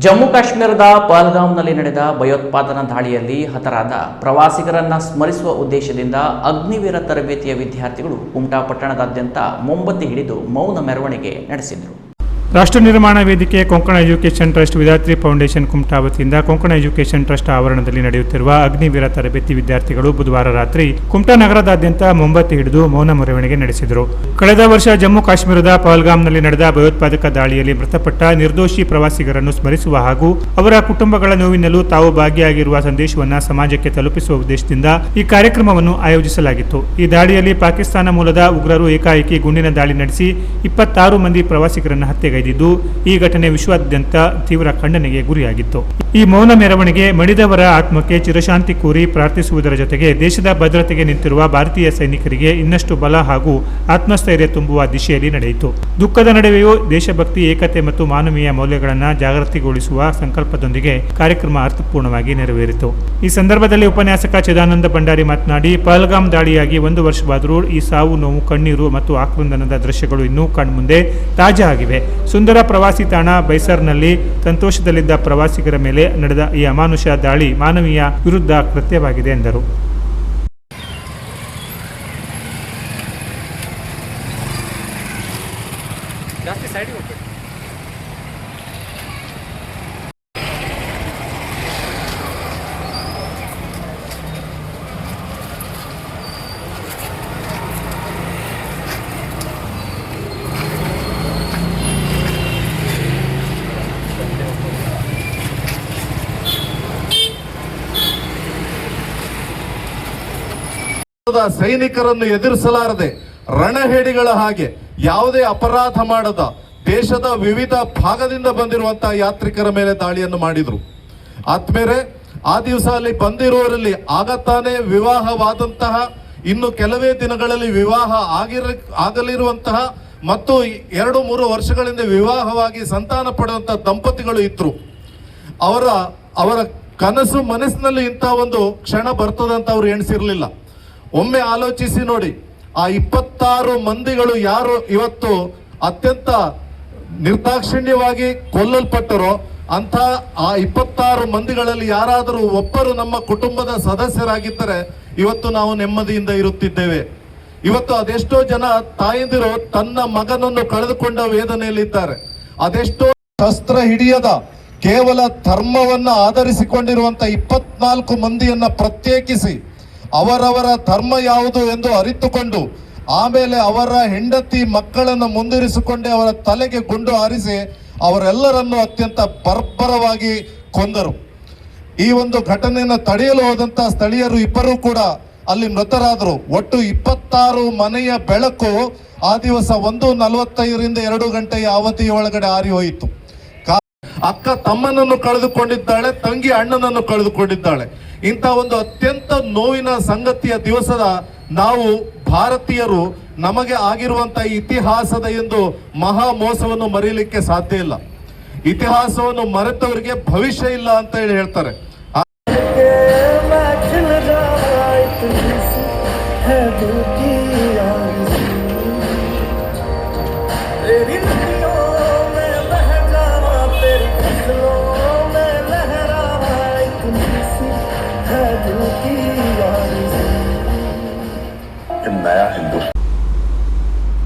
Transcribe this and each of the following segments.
ಜಮ್ಮು ಕಾಶ್ಮೀರದ ಪಹಲ್ಗಾಮ್ನಲ್ಲಿ ನಡೆದ ಭಯೋತ್ಪಾದನಾ ದಾಳಿಯಲ್ಲಿ ಹತರಾದ ಪ್ರವಾಸಿಗರನ್ನ ಸ್ಮರಿಸುವ ಉದ್ದೇಶದಿಂದ ಅಗ್ನಿವೀರ ತರಬೇತಿಯ ವಿದ್ಯಾರ್ಥಿಗಳು ಕುಮಟಾ ಪಟ್ಟಣದಾದ್ಯಂತ ಮೊಂಬತ್ತಿ ಹಿಡಿದು ಮೌನ ಮೆರವಣಿಗೆ ನಡೆಸಿದರು. ರಾಷ್ಟ್ರ ನಿರ್ಮಾಣ ವೇದಿಕೆ Konkan education trust Vidhatri foundation Kumta ವತಿಯಿಂದ ಕೊಂಕಣ ಎಜುಕೇಷನ್ ಟ್ರಸ್ಟ್ ಆವರಣದಲ್ಲಿ ನಡೆಯುತ್ತಿರುವ ಅಗ್ನಿವೀರ ತರಬೇತಿ ವಿದ್ಯಾರ್ಥಿಗಳು ಬುಧವಾರ ರಾತ್ರಿ ಕುಮಟಾ ನಗರದಾದ್ಯಂತ ಮೊಂಬತ್ತಿ ಹಿಡಿದು ಮೌನ ಮೆರವಣಿಗೆ ನಡೆಸಿದರು. ಕಳೆದ ವರ್ಷ ಜಮ್ಮು ಕಾಶ್ಮೀರದ ಪಹಲ್ಗಾಮ್ನಲ್ಲಿ ನಡೆದ ಭಯೋತ್ಪಾದಕ ದಾಳಿಯಲ್ಲಿ ಮೃತಪಟ್ಟ ನಿರ್ದೋಷಿ ಪ್ರವಾಸಿಗರನ್ನು ಸ್ಮರಿಸುವ ಹಾಗೂ ಅವರ ಕುಟುಂಬಗಳ ನೋವಿನಲ್ಲೂ ತಾವು ಭಾಗಿಯಾಗಿರುವ ಸಂದೇಶವನ್ನು ಸಮಾಜಕ್ಕೆ ತಲುಪಿಸುವ ಉದ್ದೇಶದಿಂದ ಈ ಕಾರ್ಯಕ್ರಮವನ್ನು ಆಯೋಜಿಸಲಾಗಿತ್ತು. ಈ ದಾಳಿಯಲ್ಲಿ ಪಾಕಿಸ್ತಾನ ಮೂಲದ ಉಗ್ರರು ಏಕಾಏಕಿ ಗುಂಡಿನ ದಾಳಿ ನಡೆಸಿ 26 ಮಂದಿ ಪ್ರವಾಸಿಗರನ್ನು ಹತ್ಯೆಗೈದಿದ್ದು ಈ ಘಟನೆ ವಿಶ್ವಾದ್ಯಂತ ತೀವ್ರ ಖಂಡನೆಗೆ ಗುರಿಯಾಗಿತ್ತು. ಈ ಮೌನ ಮೆರವಣಿಗೆ ಮಡಿದವರ ಆತ್ಮಕ್ಕೆ ಚಿರಶಾಂತಿ ಕೋರಿ ಪ್ರಾರ್ಥಿಸುವುದರ ಜೊತೆಗೆ ದೇಶದ ಭದ್ರತೆಗೆ ನಿಂತಿರುವ ಭಾರತೀಯ ಸೈನಿಕರಿಗೆ ಇನ್ನಷ್ಟು ಬಲ ಹಾಗೂ ಆತ್ಮಸ್ಥೈರ್ಯ ತುಂಬುವ ದಿಶೆಯಲ್ಲಿ ನಡೆಯಿತು. ದುಃಖದ ನಡುವೆಯೂ ದೇಶಭಕ್ತಿ, ಏಕತೆ ಮತ್ತು ಮಾನವೀಯ ಮೌಲ್ಯಗಳನ್ನು ಜಾಗೃತಿಗೊಳಿಸುವ ಸಂಕಲ್ಪದೊಂದಿಗೆ ಕಾರ್ಯಕ್ರಮ ಅರ್ಥಪೂರ್ಣವಾಗಿ ನೆರವೇರಿತು. ಈ ಸಂದರ್ಭದಲ್ಲಿ ಉಪನ್ಯಾಸಕ ಚಿದಾನಂದ ಭಂಡಾರಿ ಮಾತನಾಡಿ, ಪಹಲ್ಗಾಮ್ ದಾಳಿಯಾಗಿ 1 ವರ್ಷವಾದರೂ ಈ ಸಾವು, ನೋವು, ಕಣ್ಣೀರು ಮತ್ತು ಆಕ್ರಂದನದ ದೃಶ್ಯಗಳು ಇನ್ನೂ ಕಣ್ಮುಂದೆ ತಾಜಾ ಆಗಿವೆ. ಸುಂದರ ಪ್ರವಾಸಿ ತಾಣ ಬೈಸರ್ನಲ್ಲಿ ಸಂತೋಷದಲ್ಲಿದ್ದ ಪ್ರವಾಸಿಗರ ಮೇಲೆ ನಡೆದ ಈ ಅಮಾನುಷ ದಾಳಿ ಮಾನವೀಯ ವಿರುದ್ಧ ಕೃತ್ಯವಾಗಿದೆ ಎಂದರು. ಸೈನಿಕರನ್ನು ಎದುರಿಸಲಾರದೆ ರಣಹೇಡಿಗಳ ಹಾಗೆ ಯಾವುದೇ ಅಪರಾಧ ಮಾಡದ ದೇಶದ ವಿವಿಧ ಭಾಗದಿಂದ ಬಂದಿರುವಂತಹ ಯಾತ್ರಿಕರ ಮೇಲೆ ದಾಳಿಯನ್ನು ಮಾಡಿದ್ರು. ಆದ್ಮೇಲೆ ಆ ದಿವಸ ಅಲ್ಲಿ ಬಂದಿರುವವರಲ್ಲಿ ಆಗತಾನೆ ವಿವಾಹವಾದಂತಹ, ಇನ್ನು ಕೆಲವೇ ದಿನಗಳಲ್ಲಿ ವಿವಾಹ ಆಗಲಿರುವಂತಹ ಮತ್ತು 2-3 ವರ್ಷಗಳಿಂದ ವಿವಾಹವಾಗಿ ಸಂತಾನ ಪಡೆಯುವಂತಹ ದಂಪತಿಗಳು ಇದ್ರು. ಅವರ ಕನಸು ಮನಸ್ಸಿನಲ್ಲಿ ಇಂಥ ಒಂದು ಕ್ಷಣ ಬರ್ತದಂತ ಅವ್ರು ಎಣಿಸಿರ್ಲಿಲ್ಲ. ಒಮ್ಮೆ ಆಲೋಚಿಸಿ ನೋಡಿ, ಆ 26 ಮಂದಿಗಳು ಯಾರು ಇವತ್ತು ಅತ್ಯಂತ ನಿರ್ದಾಕ್ಷಿಣ್ಯವಾಗಿ ಕೊಲ್ಲಲ್ಪಟ್ಟರೋ ಅಂತ ಆ 26 ಮಂದಿಗಳಲ್ಲಿ ಯಾರಾದರೂ ಒಬ್ಬರು ನಮ್ಮ ಕುಟುಂಬದ ಸದಸ್ಯರಾಗಿದ್ದರೆ ಇವತ್ತು ನಾವು ನೆಮ್ಮದಿಯಿಂದ ಇರುತ್ತಿದ್ದೇವೆ. ಇವತ್ತು ಅದೆಷ್ಟೋ ಜನ ತಾಯಂದಿರು ತನ್ನ ಮಗನನ್ನು ಕಳೆದುಕೊಂಡ ವೇದನೆಯಲ್ಲಿದ್ದಾರೆ. ಅದೆಷ್ಟೋ ಶಸ್ತ್ರ ಹಿಡಿಯದ ಕೇವಲ ಧರ್ಮವನ್ನ ಆಧರಿಸಿಕೊಂಡಿರುವಂತ 24 ಮಂದಿಯನ್ನ ಪ್ರತ್ಯೇಕಿಸಿ ಅವರವರ ಧರ್ಮ ಯಾವುದು ಎಂದು ಅರಿತುಕೊಂಡು ಆಮೇಲೆ ಅವರ ಹೆಂಡತಿ ಮಕ್ಕಳನ್ನು ಮುಂದಿರಿಸಿಕೊಂಡೇ ಅವರ ತಲೆಗೆ ಗುಂಡು ಹಾರಿಸಿ ಅವರೆಲ್ಲರನ್ನು ಅತ್ಯಂತ ಬರ್ಬರವಾಗಿ ಕೊಂದರು. ಈ ಒಂದು ಘಟನೆಯನ್ನು ತಡೆಯಲು ಹೋದಂತ ಸ್ಥಳೀಯರು ಇಬ್ಬರು ಕೂಡ ಅಲ್ಲಿ ಮೃತರಾದರು. ಒಟ್ಟು 26 ಮನೆಯ ಬೆಳಕು ಆ ದಿವಸ 1:45ರಿಂದ 2 ಗಂಟೆಯ ಅವಧಿಯ ಒಳಗಡೆ ಹಾರಿ ಹೋಯಿತು. ಅಕ್ಕ ತಮ್ಮನನ್ನು ಕಳೆದುಕೊಂಡಿದ್ದಾಳೆ, ತಂಗಿ ಅಣ್ಣನನ್ನು ಕಳೆದುಕೊಂಡಿದ್ದಾಳೆ. ಇಂಥ ಒಂದು ಅತ್ಯಂತ ನೋವಿನ ಸಂಗತಿಯ ದಿವಸದ ನಾವು ಭಾರತೀಯರು ನಮಗೆ ಆಗಿರುವಂತಹ ಇತಿಹಾಸದ ಎಂದು ಮಹಾ ಮೋಸವನ್ನು ಮರೆಯಲಿಕ್ಕೆ ಸಾಧ್ಯ ಇಲ್ಲ. ಇತಿಹಾಸವನ್ನು ಮರೆತವರಿಗೆ ಭವಿಷ್ಯ ಇಲ್ಲ ಅಂತ ಹೇಳಿ ಹೇಳ್ತಾರೆ.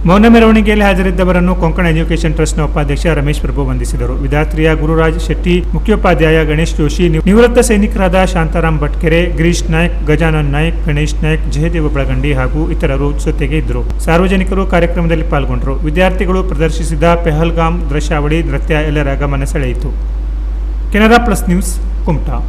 ಮೌನ ಮೆರವಣಿಗೆಯಲ್ಲಿ ಹಾಜರಿದ್ದವರನ್ನು ಕೊಂಕಣ ಎಜುಕೇಷನ್ ಟ್ರಸ್ಟ್ನ ಉಪಾಧ್ಯಕ್ಷ ರಮೇಶ್ ಪ್ರಭು ವಂದಿಸಿದರು. ವಿಧಾತ್ರಿಯ ಗುರುರಾಜ್ ಶೆಟ್ಟಿ, ಮುಖ್ಯೋಪಾಧ್ಯಾಯ ಗಣೇಶ್ ಜೋಶಿ, ನಿವೃತ್ತ ಸೈನಿಕರಾದ ಶಾಂತಾರಾಮ್ ಭಟ್ಕೆರೆ, ಗಿರೀಶ್ ನಾಯ್ಕ್, ಗಜಾನನ್ ನಾಯ್ಕ್, ಗಣೇಶ್ ನಾಯ್ಕ್, ಜಯದೇವ ಬಳಗಂಡಿ ಹಾಗೂ ಇತರರು ಜೊತೆಗೆ ಇದ್ದರು. ಸಾರ್ವಜನಿಕರು ಕಾರ್ಯಕ್ರಮದಲ್ಲಿ ಪಾಲ್ಗೊಂಡರು. ವಿದ್ಯಾರ್ಥಿಗಳು ಪ್ರದರ್ಶಿಸಿದ ಪಹಲ್ಗಾಮ್ ದೃಶ್ಯಾವಳಿ ನೃತ್ಯ ಎಲ್ಲರ ಗಮನ ಸೆಳೆಯಿತು. Canara plus news, Kumta.